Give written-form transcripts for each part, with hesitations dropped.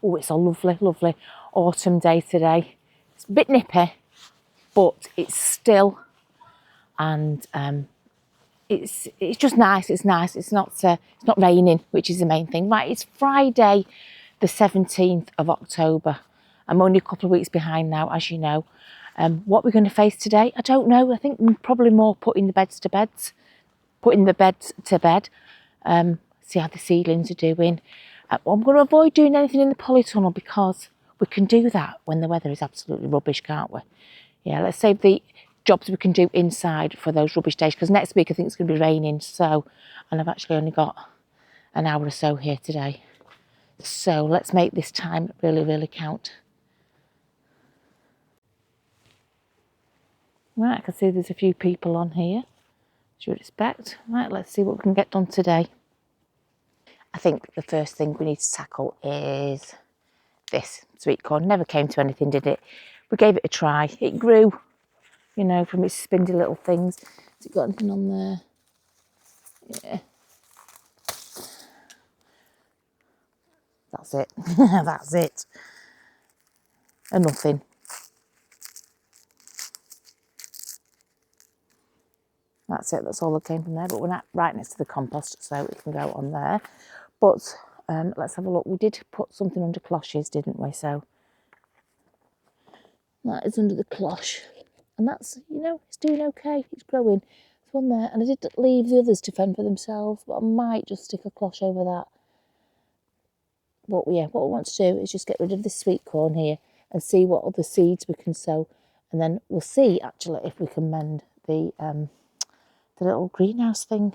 Oh, it's a lovely, lovely autumn day today. It's a bit nippy, but it's still, and it's just nice. It's nice. It's not raining, which is the main thing. Right, it's Friday, the 17th of October. I'm only a couple of weeks behind now, as you know. What we're going to face today, I don't know. I think probably more putting the beds to beds, putting the beds to bed. See how the seedlings are doing. I'm going to avoid doing anything in the polytunnel because we can do that when the weather is absolutely rubbish, can't we? Yeah, let's save the jobs we can do inside for those rubbish days, because next week I think it's going to be raining. So, and I've actually only got an hour or so here today. So let's make this time really, really count. Right, I can see there's a few people on here, as you would expect. Right, let's see what we can get done today. I think the first thing we need to tackle is this sweet corn. Never came to anything, did it? We gave it a try. It grew, you know, from its spindly little things. Has it got anything on there? Yeah. That's it. That's it. And nothing. That's it. That's all that came from there. But we're not right next to the compost, so it can go on there. But let's have a look. We did put something under cloches, didn't we? So that is under the cloche. And that's, you know, it's doing okay. It's growing. There's one there. And I did leave the others to fend for themselves, but I might just stick a cloche over that. But yeah, what we want to do is just get rid of this sweet corn here and see what other seeds we can sow. And then we'll see, actually, if we can mend the little greenhouse thing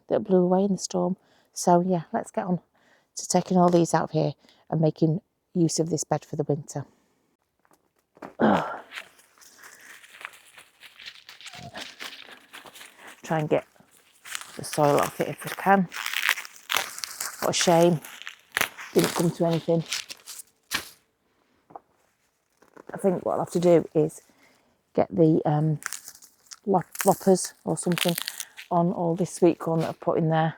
that blew away in the storm. So yeah, let's get on to taking all these out of here and making use of this bed for the winter. Try and get the soil off it if we can. What a shame. Didn't come to anything. I think what I'll have to do is get the loppers or something on all this sweet corn that I've put in there,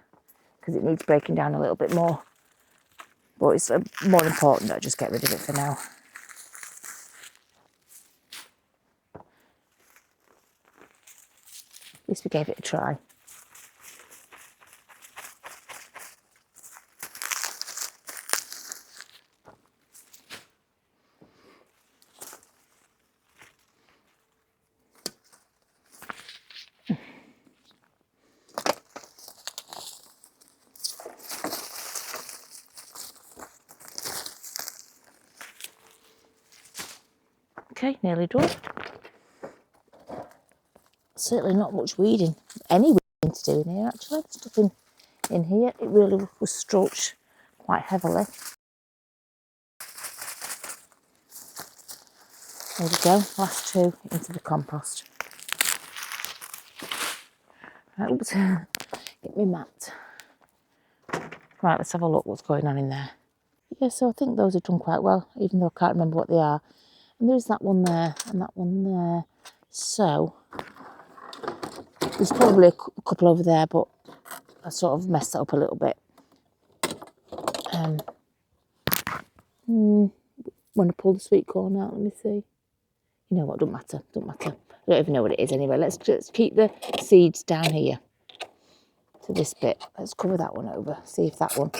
because it needs breaking down a little bit more. But it's more important that I just get rid of it for now. At least we gave it a try. Okay, nearly done. Certainly not much weeding, any weeding to do in here actually. There's nothing in here. It really was stroked quite heavily. There we go, last two into the compost. Right, oops, get me mat. Right, let's have a look what's going on in there. Yeah, so I think those have done quite well, even though I can't remember what they are. And there's that one there and that one there. So there's probably a couple over there, but I sort of messed that up a little bit. When I pull the sweet corn out, let me see. You know what, don't matter. I don't even know what it is anyway. Let's just keep the seeds down here to this bit. Let's cover that one over, see if that one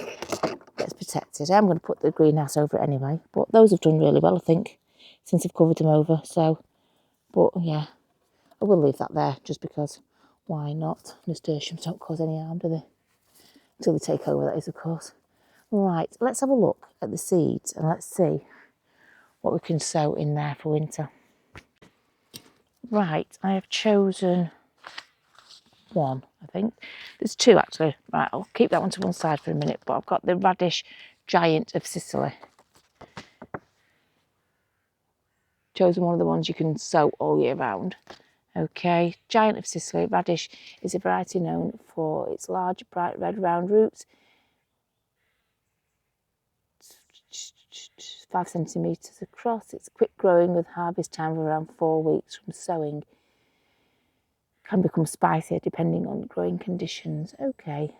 gets protected. I'm going to put the greenhouse over it anyway, but those have done really well, I think, since I've covered them over. So, but yeah, I will leave that there just because why not? Nasturtiums don't cause any harm, do they? Until they take over, that is, of course. Right, let's have a look at the seeds and let's see what we can sow in there for winter. Right, I have chosen one, I think. There's two actually. Right, I'll keep that one to one side for a minute, but I've got the radish giant of Sicily. Chosen one of the ones you can sow all year round. Okay, giant of Sicily radish is a variety known for its large, bright red round roots, 5 centimetres across. It's quick growing with harvest time of around 4 weeks from sowing. Can become spicier depending on growing conditions. Okay,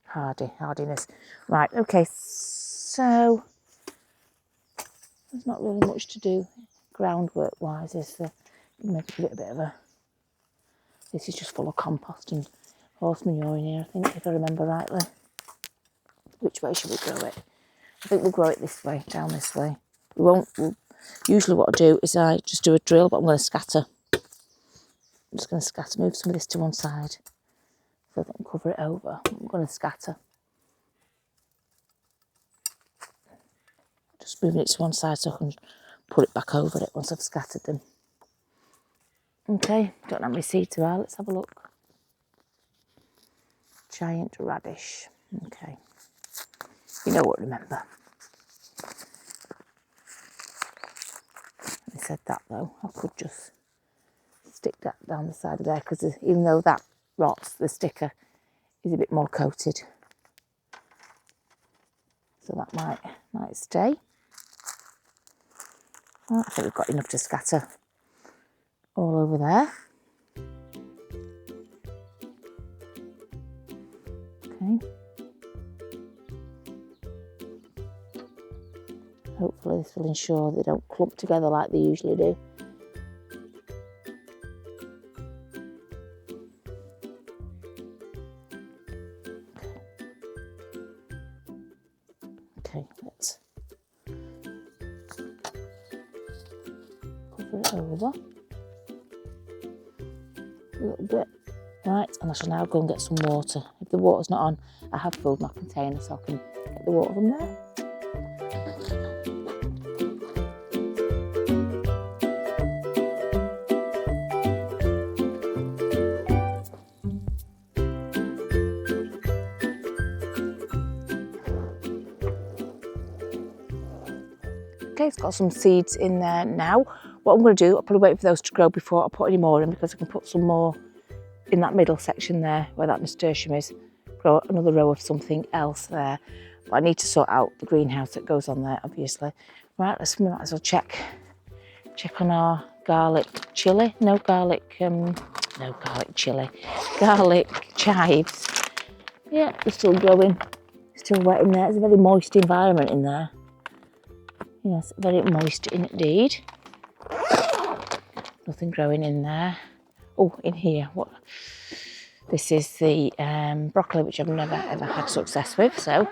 hardiness. Right, okay, so there's not really much to do groundwork wise. Is the maybe give it a bit of a. This is just full of compost and horse manure in here, I think, if I remember rightly. Which way should we grow it? I think we'll grow it this way, down this way. We won't. Usually what I do is I just do a drill, but I'm going to scatter. I'm just going to scatter, move some of this to one side so that I can cover it over. I'm going to scatter. Just moving it to one side so I can put it back over it once I've scattered them. Okay, don't know how many seeds there are. Let's have a look. Giant radish. Okay. You know what, remember. I said that though, I could just stick that down the side of there because even though that rots, the sticker is a bit more coated. So that might stay. Well, I think we've got enough to scatter all over there. Okay. Hopefully this will ensure they don't clump together like they usually do. Okay, let's cover it over a little bit. Right, and I shall now go and get some water. If the water's not on, I have filled my container so I can get the water from there. Okay, it's got some seeds in there now. What I'm going to do, I'll probably wait for those to grow before I put any more in because I can put some more in that middle section there where that nasturtium is. Grow another row of something else there. But I need to sort out the greenhouse that goes on there, obviously. Right, we might as well check on our garlic chilli. No garlic chilli. Garlic chives. Yeah, they're still growing. Still wet in there. It's a very moist environment in there. Yes, very moist indeed. Nothing growing in there. Oh, in here, what? This is the broccoli, which I've never ever had success with, so.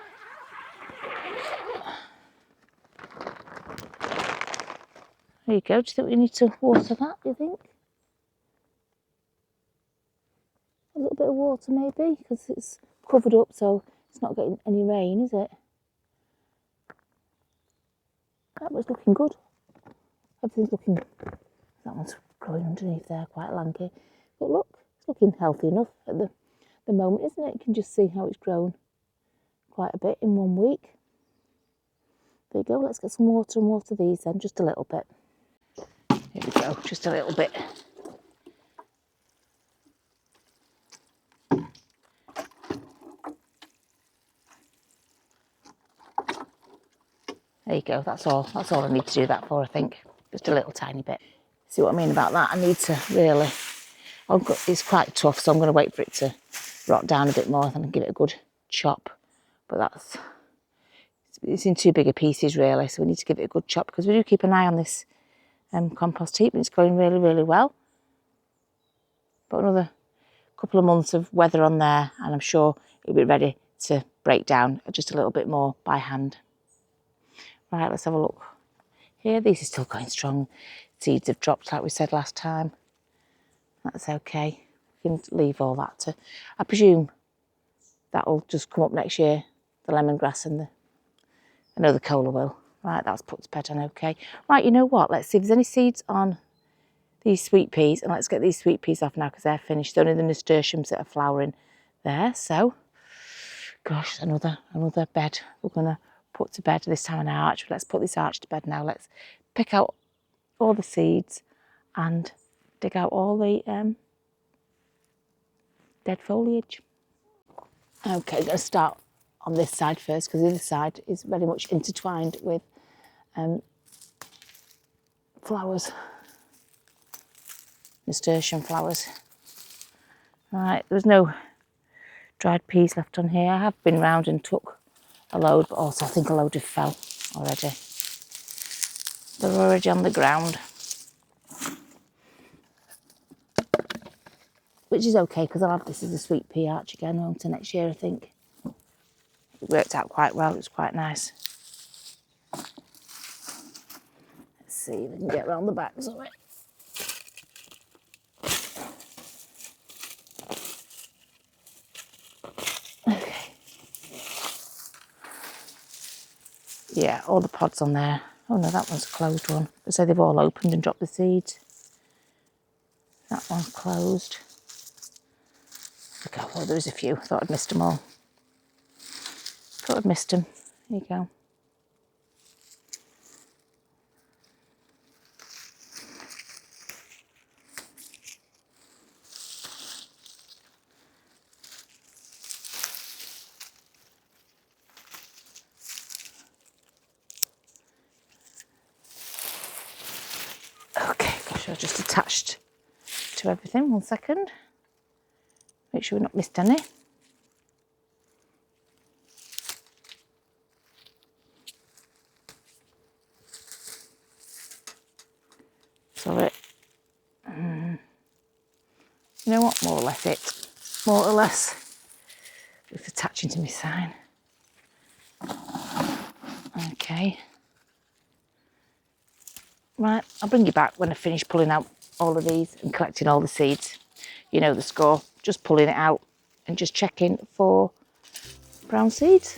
There you go. Do you think we need to water that, do you think? A little bit of water maybe, because it's covered up, so it's not getting any rain, is it? That was looking good. Everything's looking, that one's growing underneath there, quite lanky. But look, it's looking healthy enough at the moment, isn't it? You can just see how it's grown quite a bit in 1 week. There you go, let's get some water and water these then, just a little bit. Here we go, just a little bit. There you go, that's all I need to do that for, I think. Just a little tiny bit. See what I mean about that? I need to really, it's quite tough, so I'm going to wait for it to rot down a bit more and give it a good chop. But it's in too big of pieces really, so we need to give it a good chop because we do keep an eye on this compost heap and it's going really, really well. But another couple of months of weather on there and I'm sure it'll be ready to break down just a little bit more by hand. Right, let's have a look. Here, these are still going strong. Seeds have dropped like we said last time. That's okay. We can leave all that to, I presume that'll just come up next year, the lemongrass and I know the cola will. Right, that's put to bed on okay. Right, you know what? Let's see if there's any seeds on these sweet peas and let's get these sweet peas off now because they're finished. Only the nasturtiums that are flowering there. So, gosh, another bed we're going to put to bed this time in our arch. Let's put this arch to bed now. Let's pick out all the seeds and dig out all the dead foliage. Okay, I'm going to start on this side first because the other side is very much intertwined with flowers, nasturtium flowers. Right, there's no dried peas left on here. I have been round and took a load, but also I think a load have fell already. They're already on the ground. Which is okay, because I'll have this as a sweet pea arch again on to next year, I think. It worked out quite well, it was quite nice. Let's see if we can get around the back of it. Okay. Yeah, all the pods on there. Oh no, that one's a closed one. So they've all opened and dropped the seeds. That one's closed. Okay, well, there was a few. Thought I'd missed them all. Thought I'd missed them. There you go. Okay, gosh, I just attached to everything. 1 second. Make sure we've not missed any. Sorry. You know what? More or less it. More or less. It's attaching to my sign. Okay. Right, I'll bring you back when I finish pulling out all of these and collecting all the seeds. You know the score. Just pulling it out and just checking for brown seeds.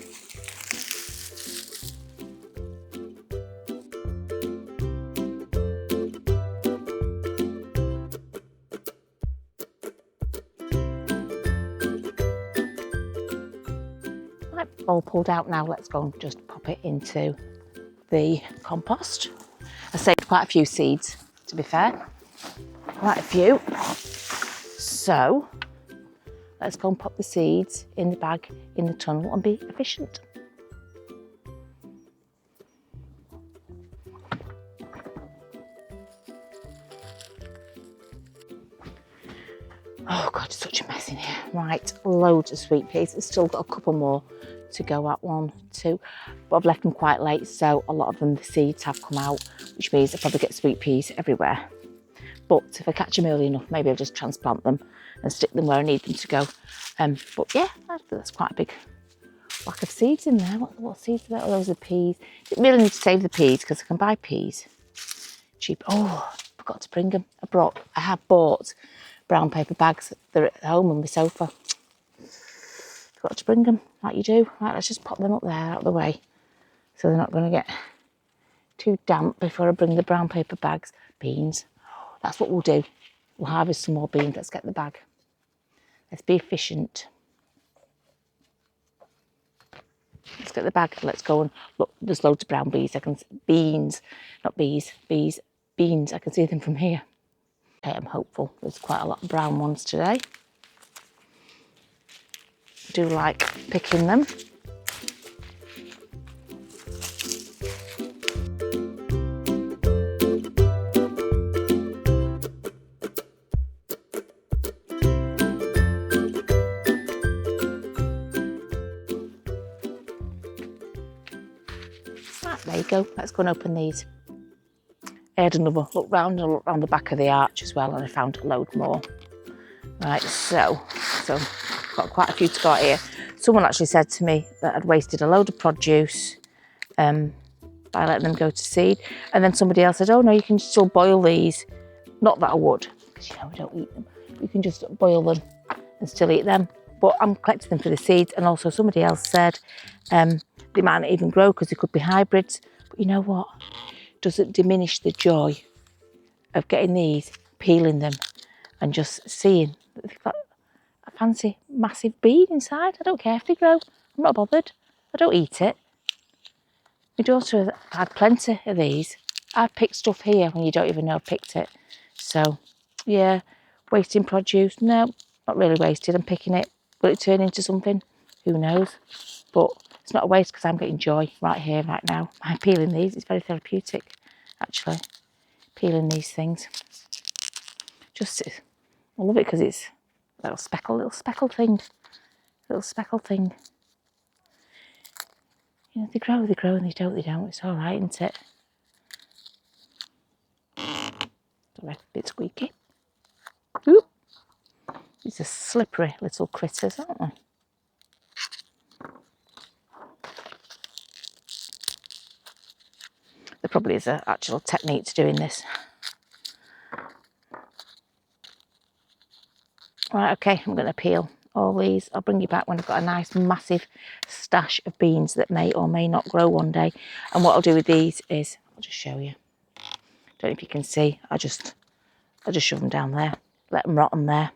Right, all pulled out now. Let's go and just pop it into the compost. I saved quite a few seeds, to be fair. Quite a few. So let's go and pop the seeds in the bag in the tunnel and be efficient. Oh God, it's such a mess in here. Right, loads of sweet peas. I've still got a couple more to go at 1, 2, but I've left them quite late, so a lot of them, the seeds have come out, which means I probably get sweet peas everywhere. But if I catch them early enough, maybe I'll just transplant them and stick them where I need them to go. But yeah, that's quite a big whack of seeds in there. What seeds are there? Oh, those are peas. I really need to save the peas because I can buy peas cheap. Oh, I forgot to bring them. I have bought brown paper bags. They're at home on my sofa. Forgot to bring them, like you do. Right, let's just pop them up there out of the way so they're not going to get too damp before I bring the brown paper bags. Beans. That's what we'll do. We'll harvest some more beans. Let's get the bag. Let's be efficient. Let's get the bag. Let's go and look. There's loads of brown beans. Beans, not bees. Beans. I can see them from here. Okay, I'm hopeful. There's quite a lot of brown ones today. I do like picking them. Right, there you go. Let's go and open these. I had another look round and look round the back of the arch as well, and I found a load more. Right, so got quite a few to go out here. Someone actually said to me that I'd wasted a load of produce by letting them go to seed. And then somebody else said, oh no, you can still boil these. Not that I would, because you know we don't eat them. You can just boil them and still eat them. But I'm collecting them for the seeds. And also somebody else said they might not even grow because they could be hybrids. But you know what? Doesn't diminish the joy of getting these, peeling them and just seeing that they've got a fancy massive bean inside. I don't care if they grow. I'm not bothered. I don't eat it. My daughter had plenty of these. I've picked stuff here when you don't even know I've picked it. So yeah, wasting produce. No, not really wasted. I'm picking it. Will it turn into something? Who knows? But it's not a waste because I'm getting joy right here, right now. I'm peeling these. It's very therapeutic, actually, peeling these things. Just, I love it because it's a little speckled thing. Little speckled thing. You know, they grow and they don't. It's all right, isn't it? They're a bit squeaky. Ooh. These are slippery little critters, aren't they? There probably is an actual technique to doing this. Right, okay, I'm going to peel all these. I'll bring you back when I've got a nice massive stash of beans that may or may not grow one day. And what I'll do with these is, I'll just show you. Don't know if you can see, I just shove them down there, let them rot on there.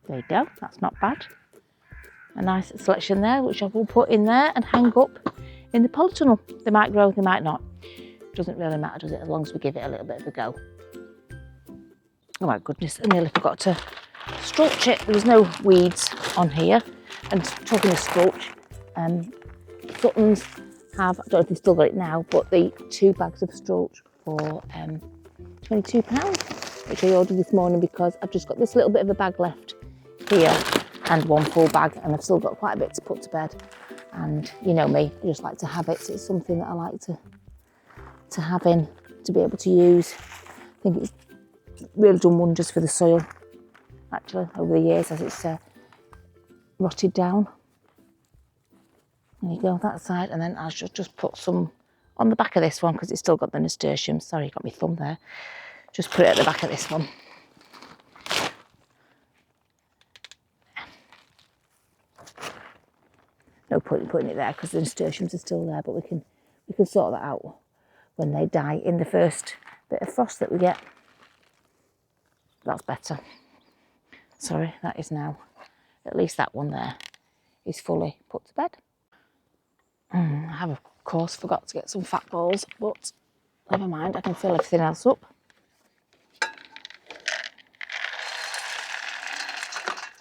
There you go, that's not bad. A nice selection there, which I will put in there and hang up in the polytunnel. They might grow, they might not. Doesn't really matter, does it, as long as we give it a little bit of a go. Oh my goodness, I nearly forgot to squelch it. There was no weeds on here. And talking of squelch, Sutton's have, I don't know if they've still got it now, but the 2 bags of squelch for £22, which I ordered this morning because I've just got this little bit of a bag left here and 1 full bag, and I've still got quite a bit to put to bed. And you know me, I just like to have it. So it's something that I like to have in, to be able to use. I think it's really done wonders for the soil, actually, over the years as it's rotted down. There you go, that side, and then I should just put some on the back of this one because it's still got the nasturtiums. Sorry, got my thumb there. Just put it at the back of this one. No point in putting it there because the nasturtiums are still there, but we can sort that out when they die in the first bit of frost that we get. That's better. Sorry, that is now, at least that one there is fully put to bed. I have, of course, forgot to get some fat balls, but never mind, I can fill everything else up.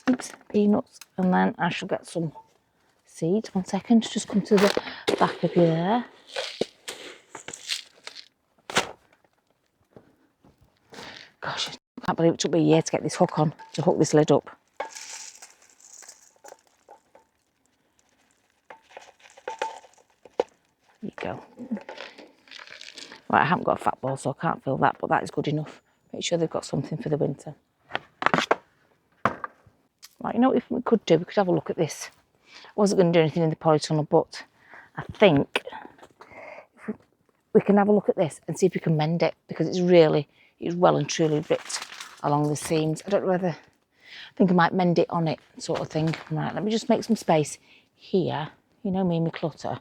Oops, peanuts, and then I shall get some seeds. 1 second, just come to the back of you there. Gosh, I can't believe it took me a year to get this hook on, to hook this lid up. There you go. Right, I haven't got a fat ball, so I can't fill that, but that is good enough. Make sure they've got something for the winter. Right, you know what we could do? We could have a look at this. I wasn't going to do anything in the polytunnel, but I think we can have a look at this and see if we can mend it, because it's well and truly ripped along the seams. I don't know whether, I think I might mend it on it, sort of thing. Right, let me just make some space here. You know me and my clutter.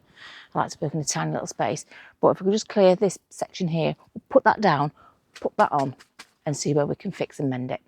I like to work in a tiny little space. But if we could just clear this section here, put that down, put that on, and see where we can fix and mend it.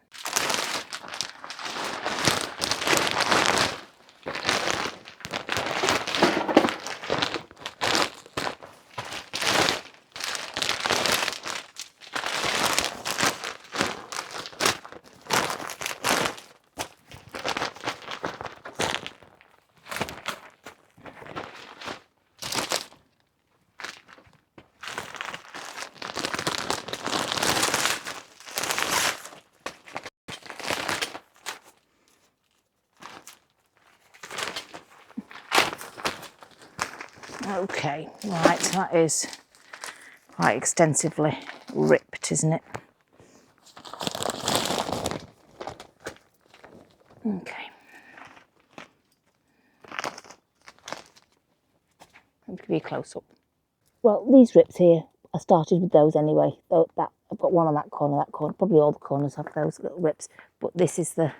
Okay, right, that is quite extensively ripped, isn't it? Okay. Let me give you a close up. Well, these rips here, I started with those anyway. Though that I've got one on that corner, probably all the corners have those little rips, but this is the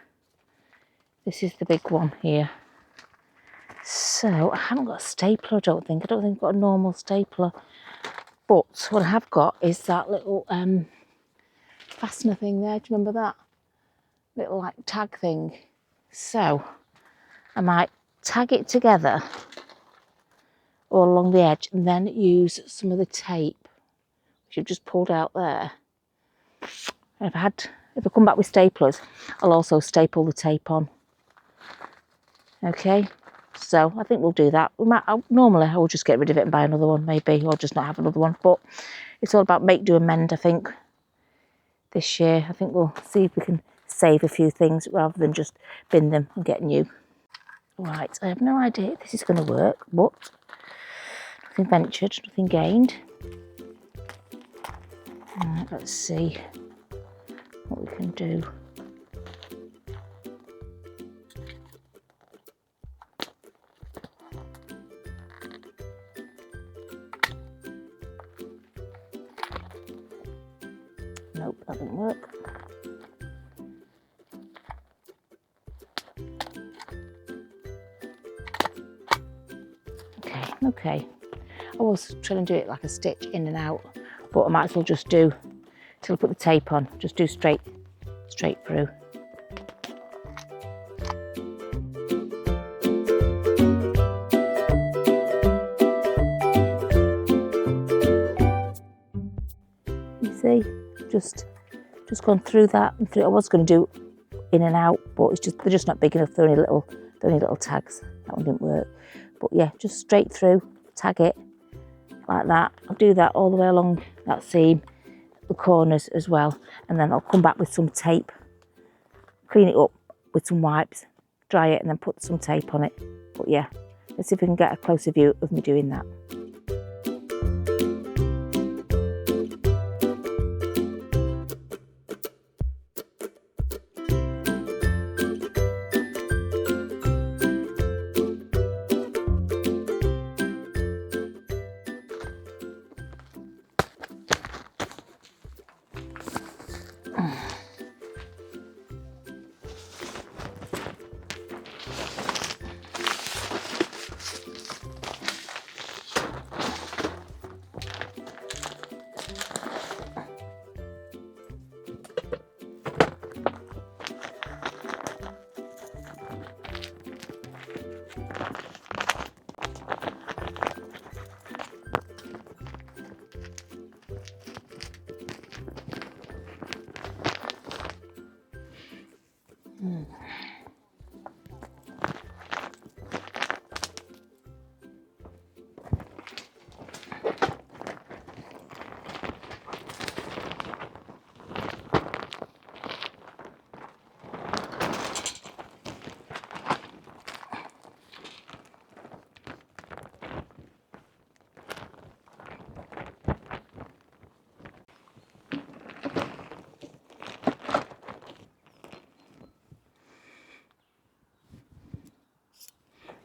big one here. So I haven't got a stapler, I don't think I've got a normal stapler, but what I have got is that little fastener thing there. Do you remember that little like tag thing? So I might tag it together all along the edge and then use some of the tape which I've just pulled out there. And if I come back with staplers, I'll also staple the tape on. Okay. So I think we'll do that. Normally I will just get rid of it and buy another one, maybe, or just not have another one. But it's all about make, do and mend, I think, this year. I think we'll see if we can save a few things rather than just bin them and get new. Right, I have no idea if this is going to work, but nothing ventured, nothing gained. Right, let's see what we can do. Nope, that didn't work. Okay. I was trying to do it like a stitch in and out, but I might as well just do, till I put the tape on, just do straight through. You see, just gone through that and through. I was going to do in and out, but they're just not big enough. They're only little tags. That one didn't work. But yeah, just straight through, tag it like that. I'll do that all the way along that seam, the corners as well, and then I'll come back with some tape, clean it up with some wipes, dry it, and then put some tape on it. But yeah, let's see if we can get a closer view of me doing that.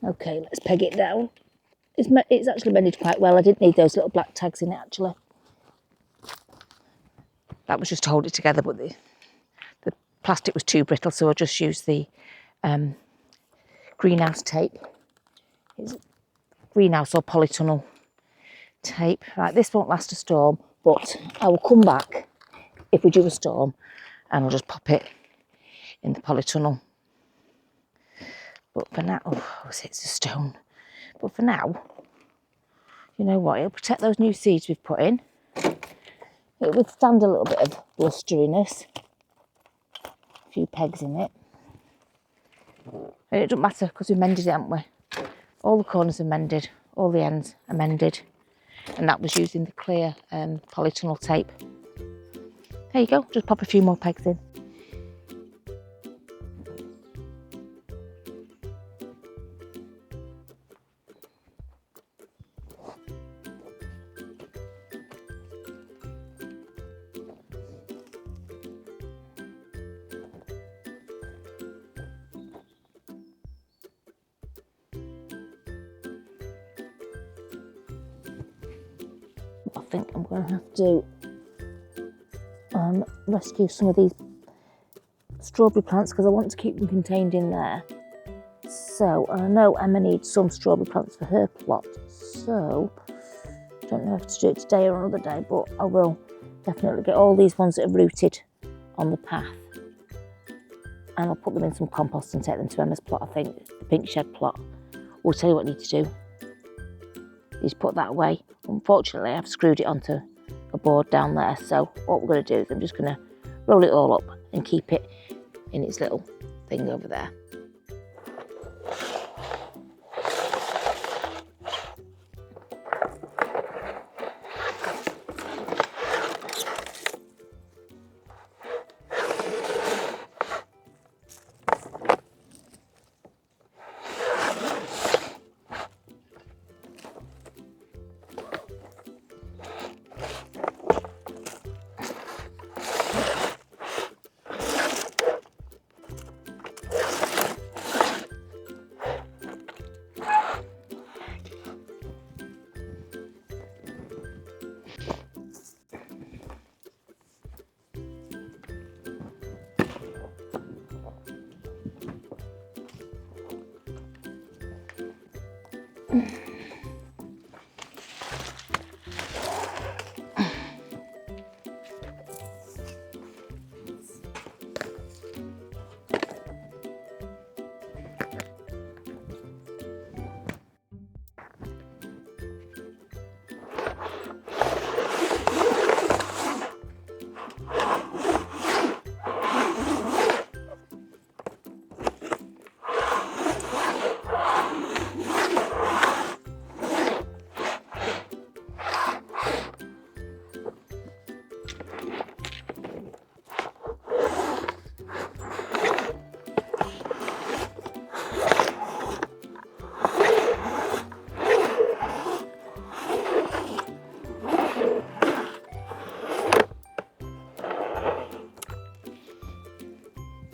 Okay, let's peg it down. It's actually mended quite well. I didn't need those little black tags in it actually. That was just to hold it together, but the plastic was too brittle, so I just used the greenhouse tape. It's greenhouse or polytunnel tape. Right, this won't last a storm, but I will come back if we do a storm and I'll just pop it in the polytunnel. But for now, it's a stone. But for now, you know what, it'll protect those new seeds we've put in. It'll withstand a little bit of blusteriness. A few pegs in it. And it doesn't matter because we mended it, haven't we? All the corners are mended, all the ends are mended. And that was using the clear polytunnel tape. There you go, just pop a few more pegs in. I think I'm going to have to rescue some of these strawberry plants because I want to keep them contained in there. So I know Emma needs some strawberry plants for her plot, so I don't know if to do it today or another day, but I will definitely get all these ones that are rooted on the path and I'll put them in some compost and take them to Emma's plot, I think, the pink shed plot. We'll tell you what I need to do. Is put that away. Unfortunately, I've screwed it onto a board down there, so what we're going to do is I'm just going to roll it all up and keep it in its little thing over there.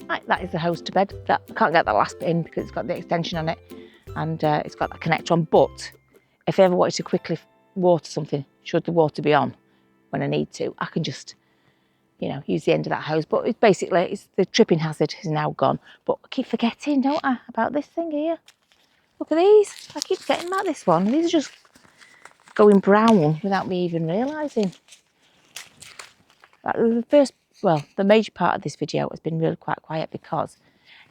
Right, that is the hose to bed. I can't get that last bit in because it's got the extension on it and it's got that connector on. But if I ever wanted to quickly water something, should the water be on when I need to, I can just, you know, use the end of that hose. But it's basically, the tripping hazard is now gone. But I keep forgetting, don't I, about this thing here. Look at these. I keep forgetting about this one. These are just going brown without me even realising. The first, well, the major part of this video has been really quite quiet because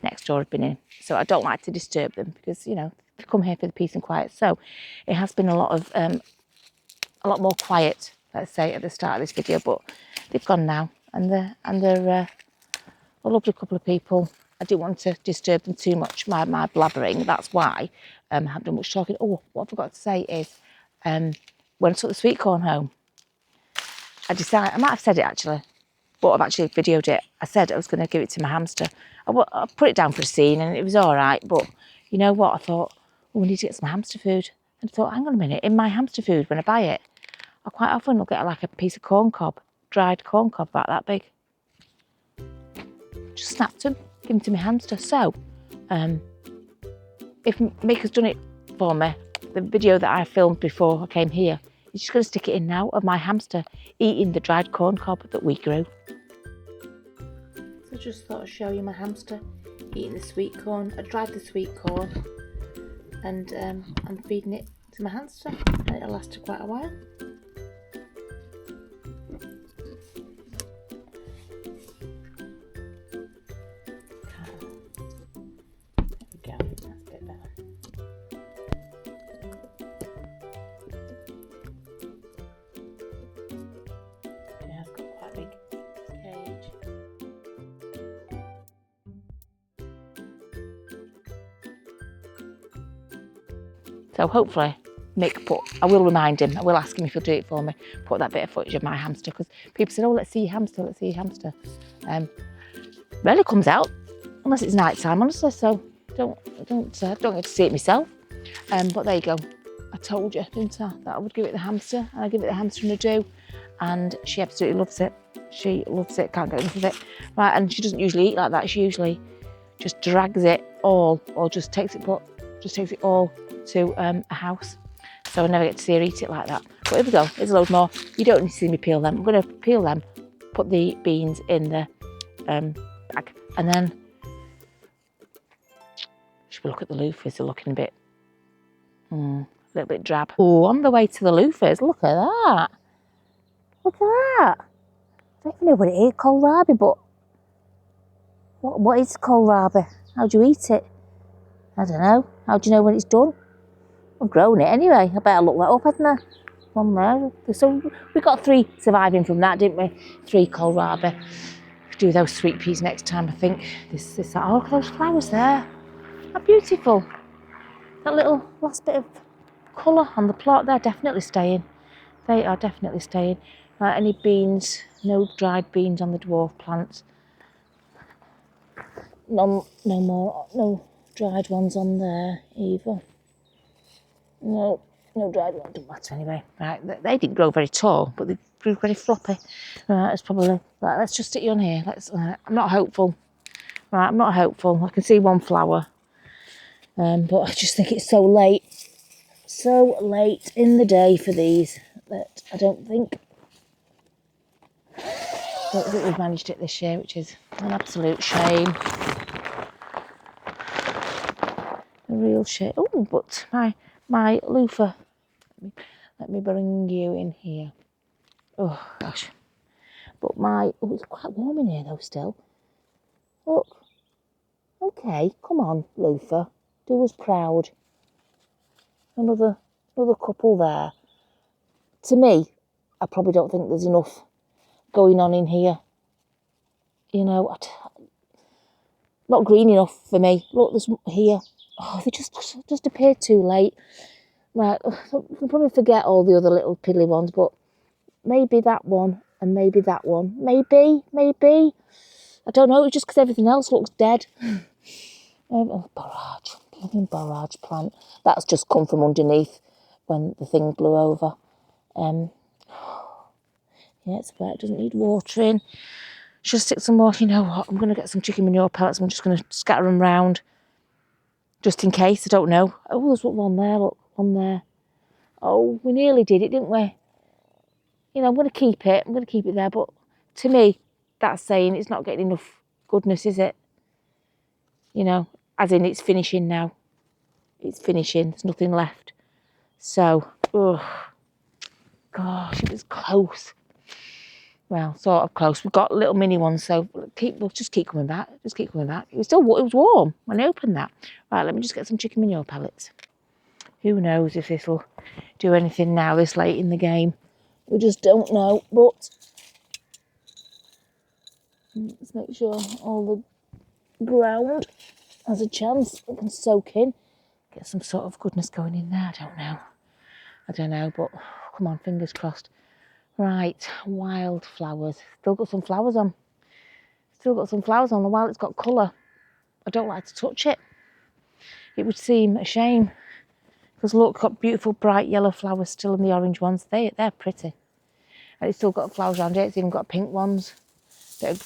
next door have been in. So I don't like to disturb them because, you know, they come here for the peace and quiet. So it has been a lot more quiet, let's say, at the start of this video. But they've gone now, and they're a lovely couple of people. I didn't want to disturb them too much, my blabbering. That's why I haven't done much talking. Oh, what I forgot to say is when I took the sweet corn home, I decided, I might have said it actually, but I've actually videoed it. I said I was going to give it to my hamster. I put it down for a scene and it was all right, but you know what? I thought, oh, we need to get some hamster food. And I thought, hang on a minute, in my hamster food, when I buy it, I quite often will get like a piece of corn cob, dried corn cob about that big. Just snapped them, give them to my hamster. So, if Mick has done it for me, the video that I filmed before I came here, he's just going to stick it in now of my hamster eating the dried corn cob that we grew. So I just thought I'd show you my hamster eating the sweet corn. I dried the sweet corn and I'm feeding it to my hamster and it'll last for quite a while. There we go, that's a bit better. It has got quite a big cage. So hopefully Mick I will remind him, I will ask him if he'll do it for me, put that bit of footage of my hamster, because people said, oh, let's see your hamster, let's see your hamster. Rarely comes out, unless it's night time, honestly, so don't get to see it myself. But there you go. I told you, didn't I, that I would give it the hamster, and I give it the hamster in a do, and she absolutely loves it. She loves it, can't get enough of it. Right, and she doesn't usually eat like that. She usually just drags it all, or just takes it all to a house. So I never get to see her eat it like that. But here we go, here's a load more. You don't need to see me peel them. I'm going to peel them, put the beans in the bag, and then should we look at the loofahs? They're looking a little bit drab. Oh, on the way to the loofahs, look at that. Look at that. I don't even know what it is, kohlrabi, but what is kohlrabi? How do you eat it? I don't know. How do you know when it's done? I've grown it anyway. I better look that up, hadn't I? One there. So we got 3 surviving from that, didn't we? 3 kohlrabi. Do those sweet peas next time, I think. That. Oh, look at those flowers there. How beautiful. That little last bit of colour on the plot, they're definitely staying. They are definitely staying. Right, any beans? No dried beans on the dwarf plants. No more, no dried ones on there either. No dried ones, don't matter anyway. Right, they didn't grow very tall, but they grew very floppy. Right, it's probably, right, let's just stick you on here. I'm not hopeful. Right, I'm not hopeful. I can see one flower. But I just think it's so late in the day for these that I don't think we've managed it this year, which is an absolute shame. A real shame. Oh, but my my loofah. Let me bring you in here. Oh gosh. But oh, it's quite warm in here though still. Look. Okay, come on, loofah. Do us proud. Another couple there. To me, I probably don't think there's enough going on in here. You know, not green enough for me. Look, there's here. Oh, they just appeared too late. Right, I'll probably forget all the other little piddly ones, but maybe that one and maybe that one. Maybe. I don't know, it's just because everything else looks dead. Borage, blooming borage plant. That's just come from underneath when the thing blew over. Yeah, it's wet, it doesn't need watering. Should stick some more, you know what, I'm going to get some chicken manure pellets. I'm just going to scatter them round just in case, I don't know. Oh, there's one there, look, one there. Oh, we nearly did it, didn't we? You know, I'm going to keep it there, but to me, that's saying it's not getting enough goodness, is it? You know, as in it's finishing now. It's finishing, there's nothing left. So, ugh, gosh, it was close. Well, sort of close. We've got little mini ones, so we'll just keep coming back. It was warm when I opened that. Right, let me just get some chicken manure pellets. Who knows if this will do anything now this late in the game. We just don't know, but let's make sure all the ground has a chance. We can soak in. Get some sort of goodness going in there. I don't know, but come on, fingers crossed. Right, wildflowers. Still got some flowers on. And while it's got colour, I don't like to touch it. It would seem a shame. Because look, got beautiful bright yellow flowers still in the orange ones. They're pretty. And it's still got flowers around it. It's even got pink ones.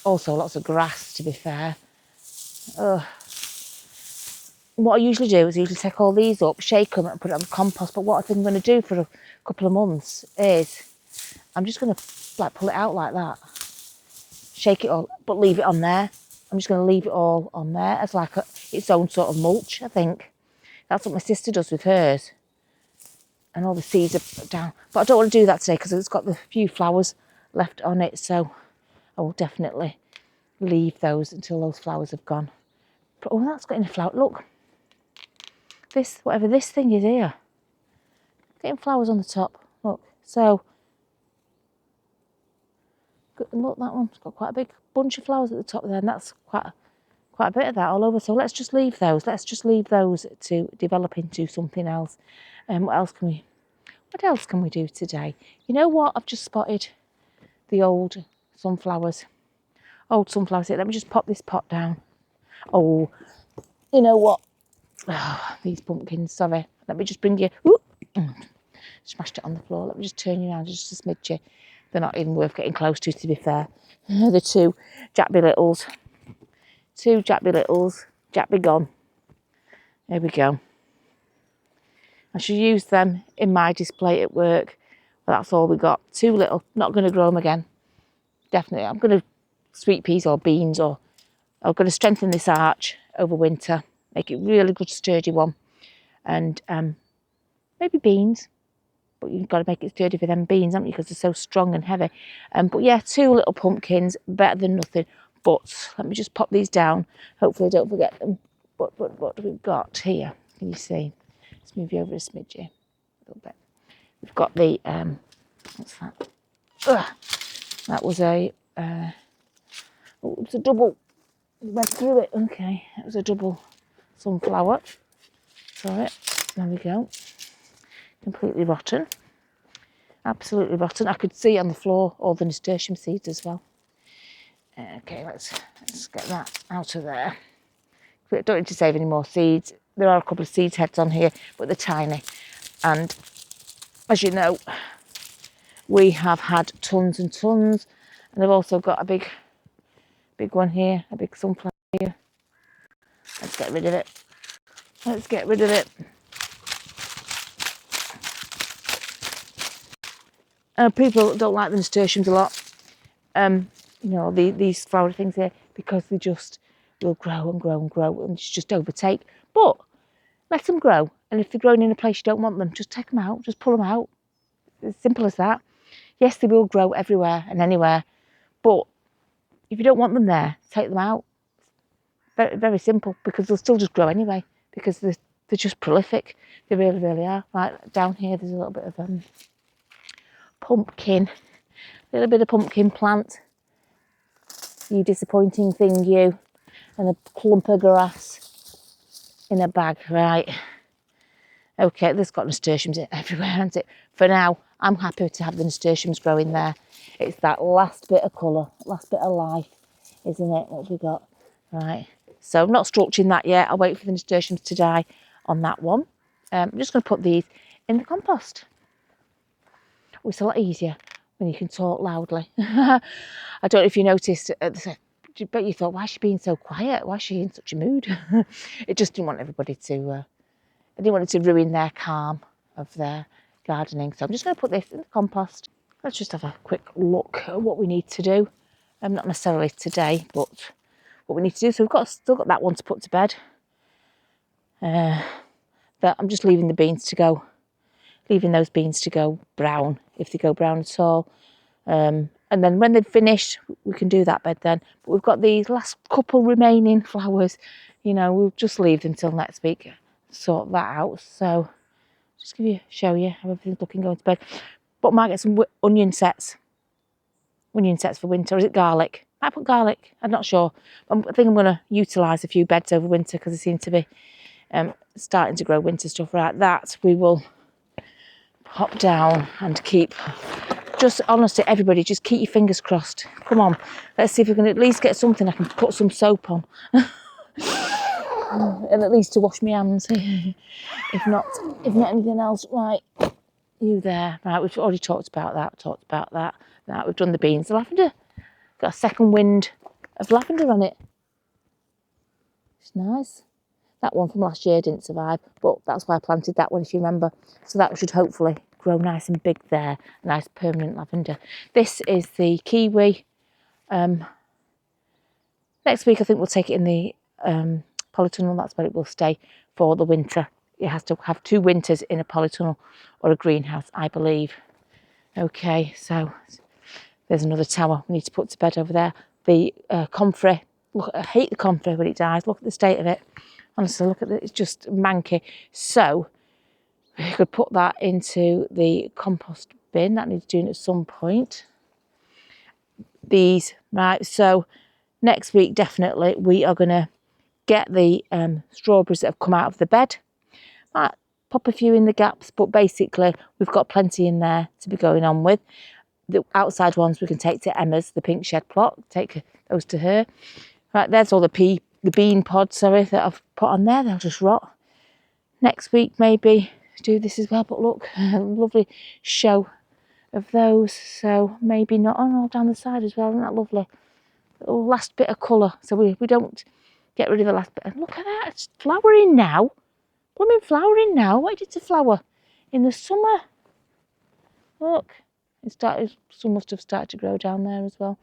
Also lots of grass, to be fair. What I usually do is take all these up, shake them and put it on the compost. But what I think I'm going to do for a couple of months is I'm just going to like pull it out like that. Shake it all, but leave it on there. I'm just going to leave it all on there as like its own sort of mulch, I think. That's what my sister does with hers. And all the seeds are down. But I don't want to do that today because it's got the few flowers left on it. So I will definitely leave those until those flowers have gone. But, oh, that's got in a flower. Look. Whatever this thing is here. Getting flowers on the top. Look. So, look, that one's got quite a big bunch of flowers at the top there. And that's quite a bit of that all over. So let's just leave those. To develop into something else. What else can we do today? You know what? I've just spotted the old sunflowers. Here. Let me just pop this pot down. Oh, you know what? Oh, these pumpkins, sorry. Let me just bring you... Ooh, smashed it on the floor. Let me just turn you around just a smidge. They're not even worth getting close to be fair. The two Jack-Be Littles. Jack-Be gone. There we go. I should use them in my display at work. But that's all we got. Too little. Not going to grow them again. Definitely. I'm going to sweet peas or beans, or I'm going to strengthen this arch over winter. Make it really good sturdy one. And maybe beans. But you've got to make it sturdy for them beans, haven't you? Because they're so strong and heavy. But yeah, 2 little pumpkins. Better than nothing. But let me just pop these down. Hopefully I don't forget them. But what do we got here? Can you see? Let's move you over a smidge here. A little bit. We've got the... what's that? Ugh. That was a... oh, it was a double... Went through it. Okay. It was a double sunflower. Sorry. There we go. Completely rotten. Absolutely rotten. I could see on the floor all the nasturtium seeds as well. Okay, let's get that out of there. We don't need to save any more seeds. There are a couple of seed heads on here, but they're tiny. And as you know, we have had tons and tons. And I've also got a big one here, a big sunflower here. Let's get rid of it. People don't like the nasturtiums a lot. You know, these flower things here, because they just will grow and just overtake. But let them grow. And if they're growing in a place you don't want them, just take them out, just pull them out. It's simple as that. Yes, they will grow everywhere and anywhere, but if you don't want them there, take them out. Very, very simple, because they'll still just grow anyway, because they're just prolific. They really, really are. Like down here, there's a little bit of pumpkin, a little bit of pumpkin plant. You disappointing thing, you. And a clump of grass in a bag, right? Okay, there's got nasturtiums everywhere, hasn't it? For now, I'm happy to have the nasturtiums growing there. It's that last bit of colour, last bit of life, isn't it? What have we got? Right, so I'm not structuring that yet. I'll wait for the nasturtiums to die on that one. I'm just going to put these in the compost. Oh, it's a lot easier when you can talk loudly. I don't know if you noticed, but you thought, why is she being so quiet? Why is she in such a mood? It just didn't want everybody to, I didn't want it to ruin their calm of their gardening. So I'm just going to put this in the compost. Let's just have a quick look at what we need to do. Not necessarily today, but what we need to do. So we've still got that one to put to bed. But I'm just leaving the beans to go, leaving those beans to go brown, if they go brown at all. And then when they've finished, we can do that bed then. But we've got these last couple remaining flowers. You know, we'll just leave them till next week, sort that out. So just show you how everything's looking going to bed. But I might get some onion sets for winter. Or is it garlic? I might put garlic, I'm not sure. I think I'm going to utilise a few beds over winter, because they seem to be starting to grow winter stuff. Right, that we will pop down and keep. Just honestly, everybody, just keep your fingers crossed. Come on, let's see if we can at least get something I can put some soap on. And at least to wash my hands. if not anything else. Right, you there. Right, we've already talked about that. Right, we've done the beans. The lavender, got a second wind of lavender on it. It's nice. That one from last year didn't survive, but that's why I planted that one, if you remember. So that should hopefully grow nice and big there. Nice permanent lavender. This is the kiwi. Next week I think we'll take it in the polytunnel. That's where it will stay for the winter. It has to have 2 winters in a polytunnel or a greenhouse, I believe. Okay, so there's another tower we need to put to bed over there. The comfrey. Look, I hate the comfrey when it dies. Look at the state of it. Honestly, look at it. It's just manky. So we could put that into the compost bin. That needs doing at some point. These, right, so next week definitely we are going to get the strawberries that have come out of the bed. Might pop a few in the gaps, but basically we've got plenty in there to be going on with. The outside ones we can take to Emma's, the pink shed plot, take those to her. Right, there's all the bean pods, sorry, that I've put on there. They'll just rot. Next week maybe do this as well, but look, a lovely show of those. So maybe not on all down the side as well. Isn't that lovely? Little last bit of colour, so we don't get rid of the last bit. And look at that, it's flowering now. Blooming flowering now. What did it to flower in the summer? Look, some must have started to grow down there as well.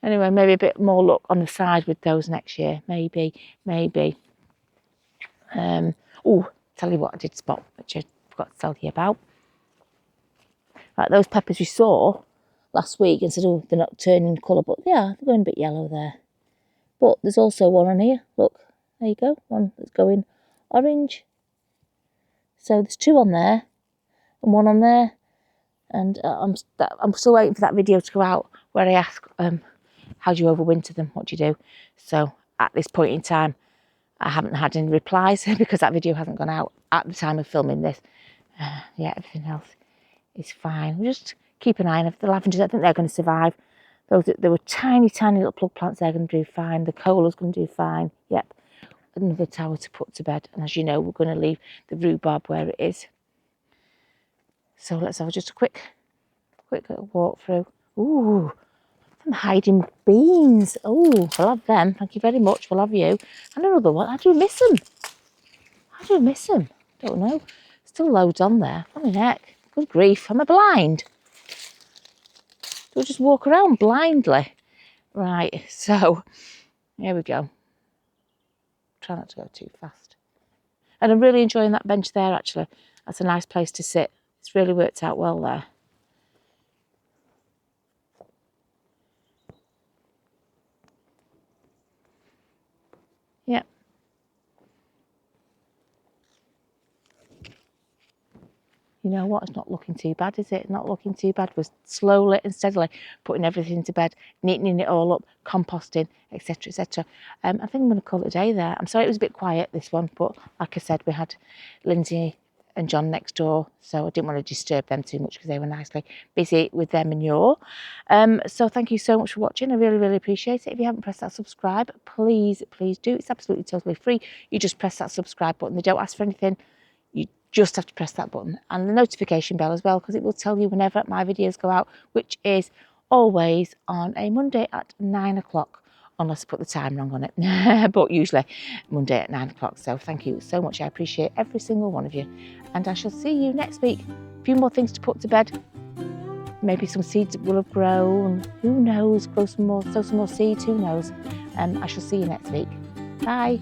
Anyway, maybe a bit more luck on the side with those next year. Maybe. Oh, tell you what I did spot, which I forgot to tell you about. Right, those peppers we saw last week, and said, oh, they're not turning colour, but they are. They're going a bit yellow there. But there's also one on here. Look, there you go. One that's going orange. So there's 2 on there and 1 on there. And I'm still waiting for that video to go out where I ask, how do you overwinter them? What do you do? So at this point in time, I haven't had any replies because that video hasn't gone out at the time of filming this. Yeah, everything else is fine. We'll just keep an eye on the lavenders. I think they're going to survive. There were tiny little plug plants. They're going to do fine. The cola's going to do fine. Yep. Another tower to put to bed. And as you know, we're going to leave the rhubarb where it is. So let's have just a quick little walk through. Ooh, some hiding beans. Oh, we'll have them. Thank you very much. We'll have you. And another one. I do miss them. Don't know. Still loads on there. Oh, my neck. Good grief. Am I blind? Do I just walk around blindly? Right, so here we go. Try not to go too fast. And I'm really enjoying that bench there, actually. That's a nice place to sit. It's really worked out well there. Yeah. You know what? It's not looking too bad, is it? Not looking too bad. We're slowly and steadily putting everything to bed, neatening it all up, composting, etc., etc. I think I'm going to call it a day there. I'm sorry it was a bit quiet, this one, but like I said, we had Lindsay and John next door, so I didn't want to disturb them too much because they were nicely busy with their manure. So thank you so much for watching. I really, really appreciate it. If you haven't pressed that subscribe, please, please do. It's absolutely totally free. You just press that subscribe button. They don't ask for anything. You just have to press that button and the notification bell as well, because it will tell you whenever my videos go out, which is always on a Monday at 9 o'clock, unless I put the time wrong on it. But usually Monday at 9 o'clock. So thank you so much. I appreciate every single one of you. And I shall see you next week. A few more things to put to bed. Maybe some seeds will have grown. Who knows? Sow some more seeds. Who knows? I shall see you next week. Bye.